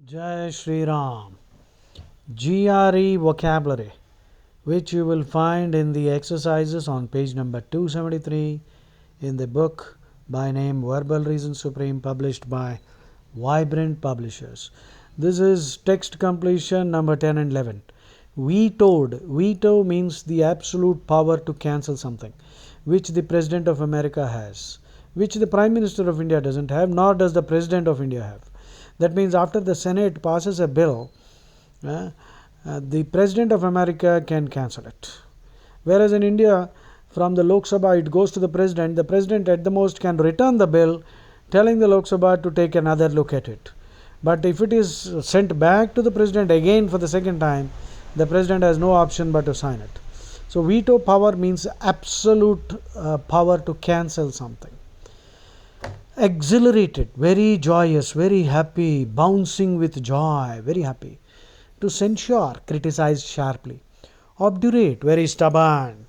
Jai Shri Ram. GRE vocabulary, which you will find in the exercises on page number 273 in the book by name Verbal Reason Supreme, published by Vibrant Publishers. This is text completion number 10 and 11. Vetoed. Veto means the absolute power to cancel something, which the President of America has, which the Prime Minister of India doesn't have, nor does the President of India have. That means after the Senate passes a bill, the President of America can cancel it. Whereas in India, from the Lok Sabha, it goes to the President. The President at the most can return the bill, telling the Lok Sabha to take another look at it. But if it is sent back to the President again for the second time, the President has no option but to sign it. So veto power means absolute power to cancel something. Exhilarated, very joyous, very happy, bouncing with joy, very happy. To censure, criticize sharply. Obdurate, very stubborn.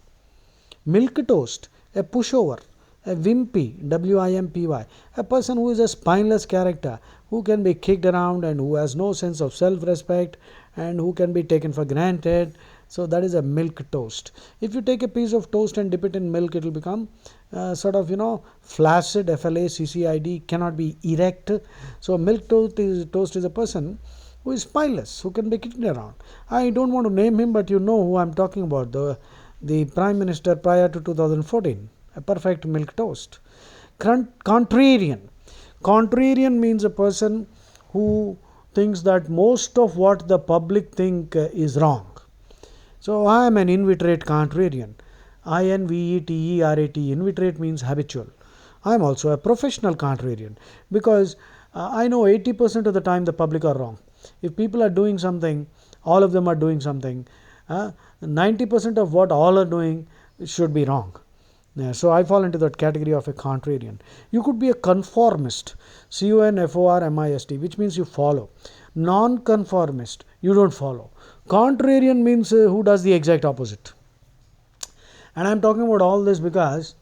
Milquetoast, a pushover, a wimpy, W-I-M-P-Y, a person who is a spineless character, who can be kicked around and who has no sense of self-respect and who can be taken for granted. So that is a milquetoast. If you take a piece of toast and dip it in milk, it will become flaccid, F-L-A-C-C-I-D, cannot be erect. So milquetoast is a person who is spineless, who can be kicked around. I don't want to name him, but you know who I am talking about, the Prime Minister prior to 2014, a perfect milquetoast. Contrarian. Contrarian means a person who thinks that most of what the public think is wrong. So I am an inveterate contrarian. I-N-V-E-T-E-R-A-T. Inveterate means habitual. I am also a professional contrarian because I know 80% of the time the public are wrong. If people are doing something, all of them are doing something, 90% of what all are doing should be wrong. So I fall into that category of a contrarian. You could be a conformist, C-O-N-F-O-R-M-I-S-T, which means you follow. Non-conformist, you don't follow. Contrarian means who does the exact opposite. And I am talking about all this because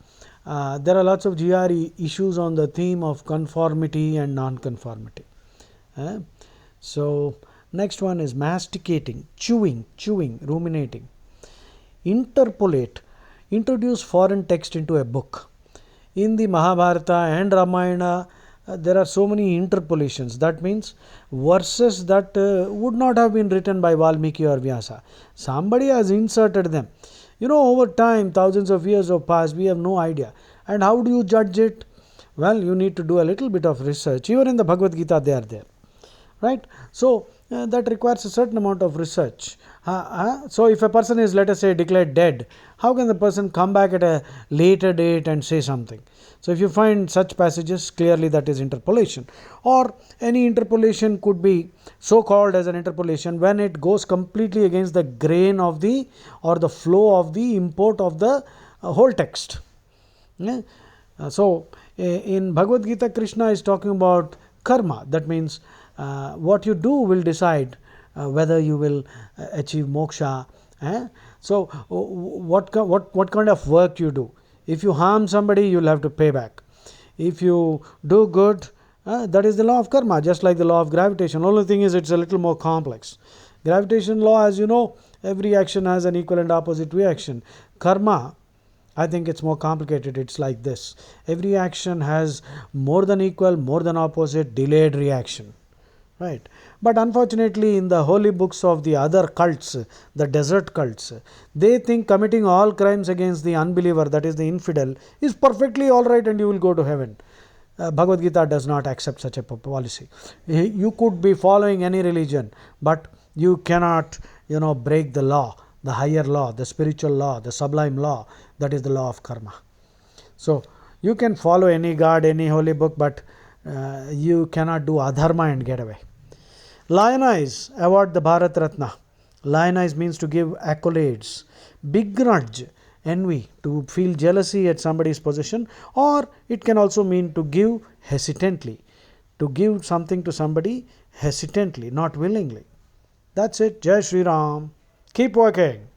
there are lots of GRE issues on the theme of conformity and non-conformity. So next one is masticating, chewing, ruminating. Interpolate, introduce foreign text into a book. In the Mahabharata and Ramayana, there are so many interpolations. That means verses that would not have been written by Valmiki or Vyasa. Somebody has inserted them. Over time, thousands of years have passed, we have no idea. And how do you judge it? Well, you need to do a little bit of research. Even in the Bhagavad Gita, they are there. Right? So that requires a certain amount of research. So if a person is, let us say, declared dead, how can the person come back at a later date and say something? So if you find such passages, clearly that is interpolation. Or any interpolation could be so called as an interpolation when it goes completely against the grain of the or the flow of the import of the whole text. So in Bhagavad Gita, Krishna is talking about karma. That means what you do will decide whether you will achieve moksha. So what kind of work you do? If you harm somebody, you will have to pay back. If you do good, that is the law of karma, just like the law of gravitation. Only thing is it's a little more complex. Gravitation law, as you know, every action has an equal and opposite reaction. Karma, I think it's more complicated. It's like this. Every action has more than equal, more than opposite, delayed reaction. Right. But unfortunately, in the holy books of the other cults, the desert cults, they think committing all crimes against the unbeliever, that is the infidel, is perfectly all right and you will go to heaven. Bhagavad Gita does not accept such a policy. You could be following any religion, but you cannot, break the law, the higher law, the spiritual law, the sublime law, that is the law of karma. So you can follow any god, any holy book, but you cannot do adharma and get away. Lionize, award the Bharat Ratna. Lionize means to give accolades. Begrudge, envy, to feel jealousy at somebody's possession, or it can also mean to give hesitantly, to give something to somebody hesitantly, not willingly. That's it. Jai Shri Ram. Keep working.